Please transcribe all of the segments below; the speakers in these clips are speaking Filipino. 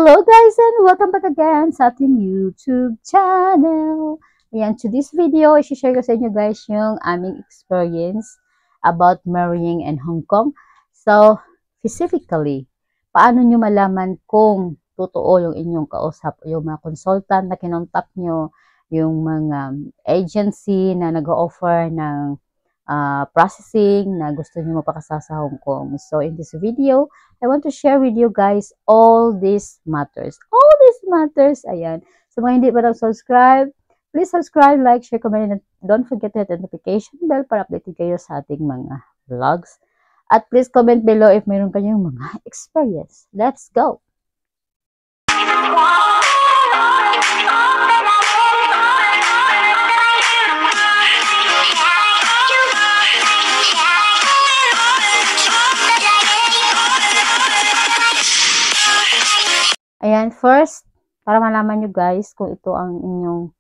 Hello guys and welcome back again sa ating YouTube channel. Ayan, to this video, i-share ko sa inyo guys yung aming experience about marrying in Hong Kong. So, specifically, paano nyo malaman kung totoo yung inyong kausap, yung mga consultant na kinontak nyo, yung mga agency na nag-offer ng processing na gusto nyo mapakasa sa Hong Kong. So, in this video, I want to share with you guys all these matters. All these matters, ayan. So, mga hindi pa nag-subscribe, please subscribe, like, share, comment, and don't forget to hit the notification bell para updated kayo sa ating mga vlogs. At please comment below if mayroon kayong mga experience. Let's go! Ayan, first, para malaman nyo guys kung ito ang inyong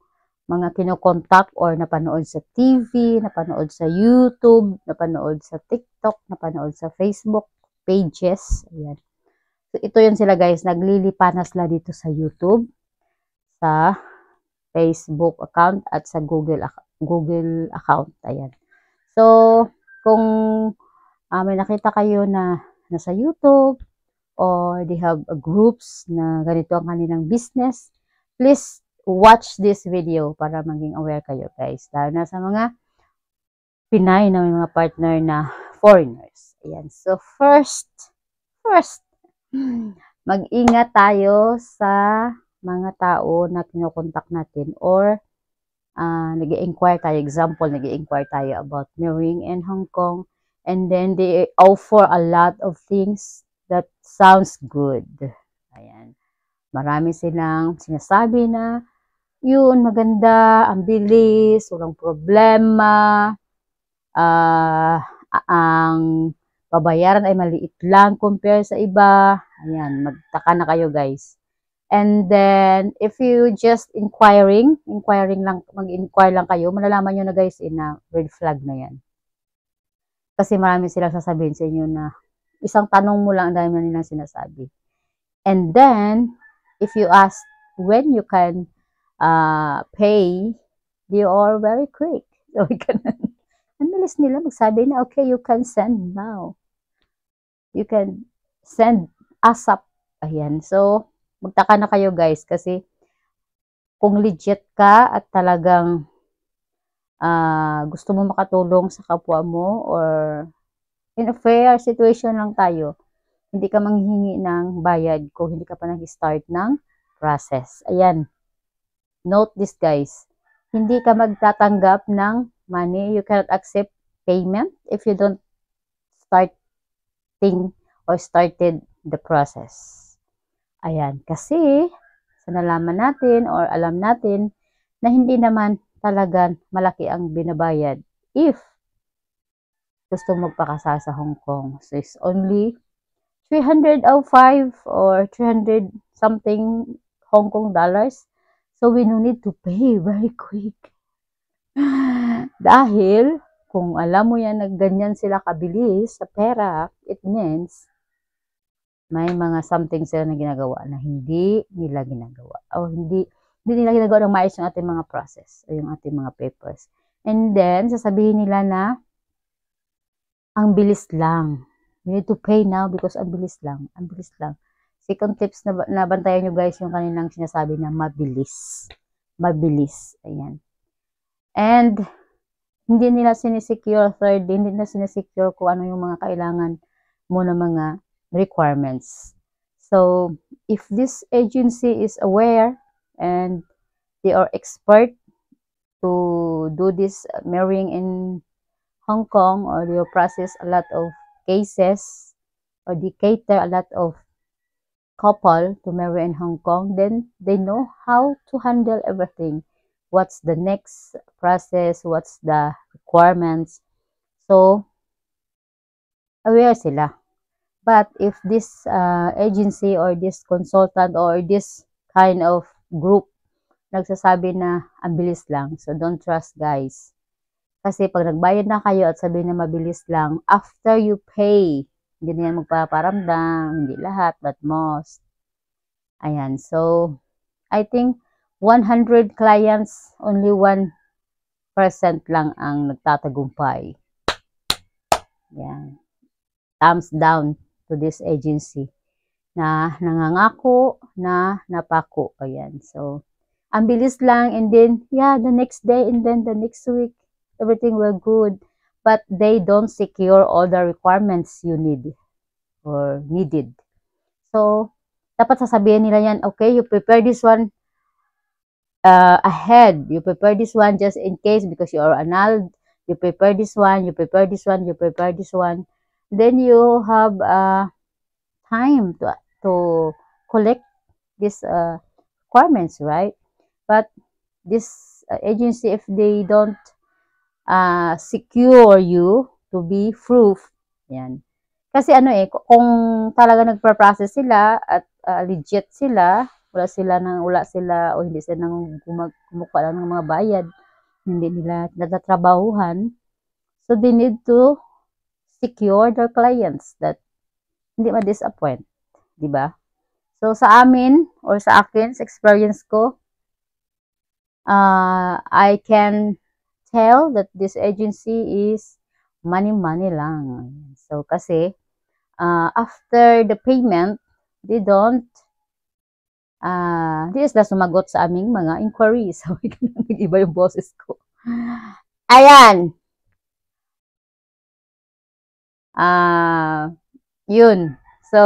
mga kinokontak or napanood sa TV, napanood sa YouTube, napanood sa TikTok, napanood sa Facebook pages. Ayan. So, ito yun sila guys, naglilipanas la dito sa YouTube, sa Facebook account, at sa Google account. Ayan. So, kung may nakita kayo na nasa YouTube, or they have groups na ganito ang kanilang business, please watch this video para maging aware kayo guys. Lalo na sa mga Pinay na may mga partner na foreigners. Ayan. So first, mag-ingat tayo sa mga tao na kinokontak natin or nag-i-inquire tayo. Example, nag-i-inquire tayo about marrying in Hong Kong, and then they offer a lot of things that sounds good. Ayan. Marami silang sinasabi na, yun, maganda, ang bilis, walang problema, ang babayaran ay maliit lang compare sa iba. Ayan, magtaka na kayo guys. And then, if you just inquiring lang, mag-inquire lang kayo, malalaman nyo na guys, na red flag na yan. Kasi marami silang sasabihin sa inyo na, isang tanong mo lang, ang dami na nilang sinasabi. And then, if you ask when you can pay, they are very quick. So, ang bilis nila magsabi na, okay, you can send now. You can send ASAP. Ayan. So, magtaka na kayo guys, kasi kung legit ka at talagang gusto mo makatulong sa kapwa mo, or in a fair situation lang tayo, hindi ka manghihingi ng bayad kung hindi ka pa nag-start ng process. Ayan. Note this guys. Hindi ka magtatanggap ng money. You cannot accept payment if you don't started the process. Ayan. Kasi, sa nalaman natin or alam natin na hindi naman talagang malaki ang binabayad if gusto magpakasal sa Hong Kong. So, it's only 305 or 300 something Hong Kong dollars. So, we no need to pay very quick. Dahil, kung alam mo yan na ganyan sila kabilis sa pera, it means may mga something sila na ginagawa na hindi nila ginagawa. O hindi nila ginagawa ng maayos yung ating mga process o yung ating mga papers. And then, sasabihin nila na ang bilis lang. You need to pay now because ang bilis lang. Ang bilis lang. Second tips na bantayan nyo guys yung kanilang sinasabi na mabilis. Mabilis. Ayan. And, hindi nila sinisecure, hindi nila sinisecure kung ano yung mga kailangan mo na mga requirements. So, if this agency is aware and they are expert to do this marrying in Hong Kong, or they process a lot of cases, or they cater a lot of couple to marry in Hong Kong, then they know how to handle everything. What's the next process? What's the requirements? So, aware sila. But if this agency or this consultant or this kind of group nagsasabi na ang bilis lang, so don't trust guys. Kasi pag nagbayad na kayo at sabihin na mabilis lang, after you pay, hindi na yan magpaparamdam, hindi lahat, but most. Ayan. So, I think 100 clients, only 1% lang ang nagtatagumpay. Yan. Thumbs down to this agency na nangangako na napako. Ayan. So, ang bilis lang, and then, yeah, the next day, and then the next week, everything will good. But they don't secure all the requirements you need or needed. So, dapat sasabihin nila yan, okay, you prepare this one ahead. You prepare this one just in case because you are annulled. You prepare this one, you prepare this one, you prepare this one. Then you have time to collect these requirements, right? But this agency, if they don't secure you to be proof, yan. Kasi ano kung talaga nagpa-process sila at legit sila, wala sila o hindi sila nang kumukuha lang ng mga bayad, hindi nila natatrabahuhan, so they need to secure their clients that hindi ma-disappoint, di ba? So sa amin or sa akin, sa experience ko, I can tell that this agency is money lang. So kasi after the payment, they don't hindi sila sumagot sa aming mga inquiries. So, nag-iba yung boses ko. Ayan. Yun. So,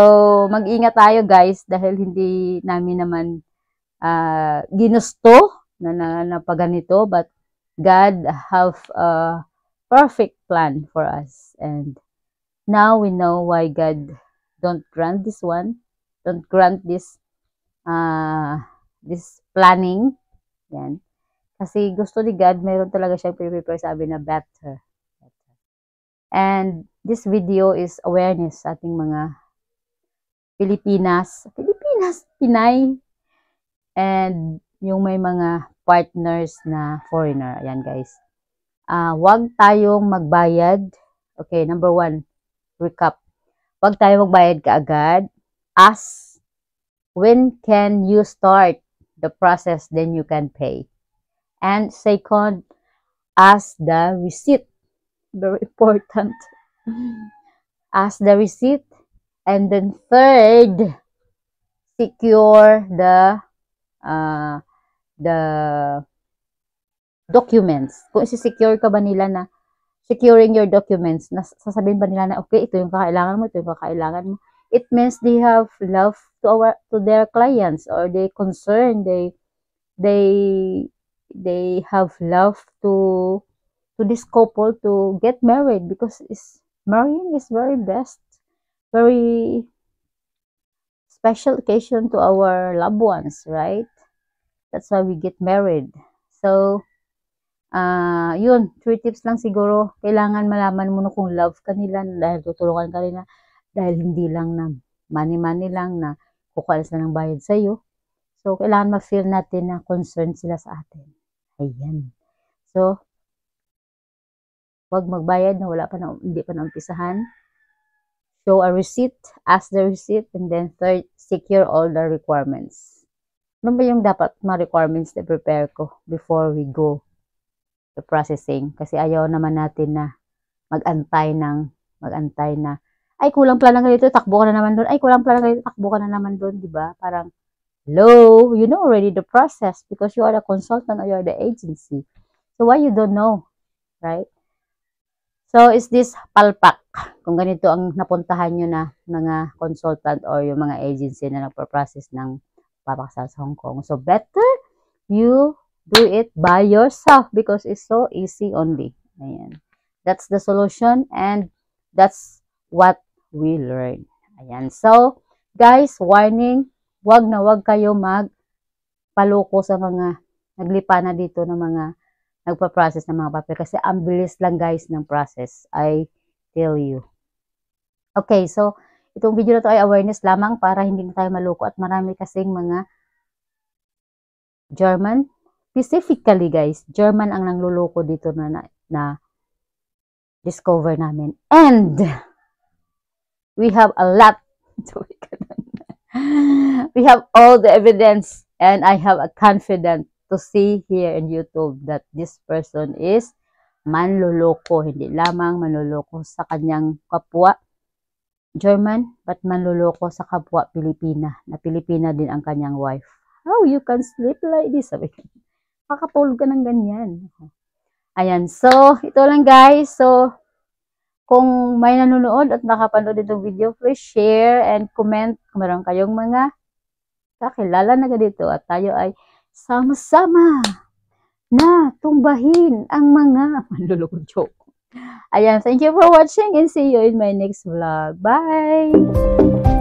mag-ingat tayo guys dahil hindi namin naman ginusto na paganito, but God have a perfect plan for us. And now we know why God don't grant this one, don't grant this planning. Yan. Kasi gusto ni God, meron talaga siyang prepare, sabi na better. And this video is awareness sa ating mga Pinay, and yung may mga partners na foreigner. Ayan guys. Wag tayong magbayad. Okay, number 1, recap. Wag tayong magbayad kaagad. Ask, when can you start the process, then you can pay. And second, ask the receipt. Very important. Ask the receipt. And then third, secure the documents. Kung isi-secure ka ba nila na securing your documents, sasabihin ba nila na okay, ito yung kakailangan mo, ito yung kakailangan mo. It means they have love to their clients, or they concern, they have love to this couple to get married, because marrying is very best, very special occasion to our loved ones, right? That's why we get married. So, yun, 3 tips lang siguro. Kailangan malaman mo na kung love ka nila, dahil tutulungan ka nila, dahil hindi lang na money lang na kukuha sila ng bayad sa'yo. So, kailangan ma-feel natin na concerned sila sa atin. Ayan. So, wag magbayad na hindi pa naumpisahan. Show a receipt, ask the receipt, and then third, secure all the requirements. Ano ba yung dapat mga requirements na prepare ko before we go to processing? Kasi ayaw naman natin na mag-antay na, ay kulang pala ng ganito, takbo ka na naman doon, ay kulang pala ng ganito, takbo ka na naman doon, di ba? Parang, hello, you know already the process because you are the consultant or you are the agency. So why you don't know, right? So, is this palpak? Kung ganito ang napuntahan nyo na mga consultant or yung mga agency na nagpa-process ng papakasal sa Hong Kong. So, better you do it by yourself because it's so easy only. Ayan. That's the solution, and that's what we learn. Ayan. So, guys, warning, wag kayo magpaloko sa mga naglipa na dito ng mga nagpa-process ng mga papel, kasi ang bilis lang guys ng process, I tell you. Okay, so itong video na to ay awareness lamang para hindi na tayo maloko, at marami kasing mga German, specifically guys, German ang nangluloko dito na discover namin, and we have a lot we have all the evidence, and I have a confidence to see here in YouTube that this person is manloloko, hindi lamang manloloko sa kanyang kapwa German, but manloloko sa kapwa Pilipina, na Pilipina din ang kanyang wife. How you can sleep like this? Sabi ko, kakatulog ka ng ganyan. Ayan, so, ito lang guys. So, kung may nanonood at nakapanood itong video, please share and comment kung meron kayong mga kakilala na dito at tayo ay sama-sama na tumbahin ang mga manluloko joke. Ayan, thank you for watching and see you in my next vlog. Bye!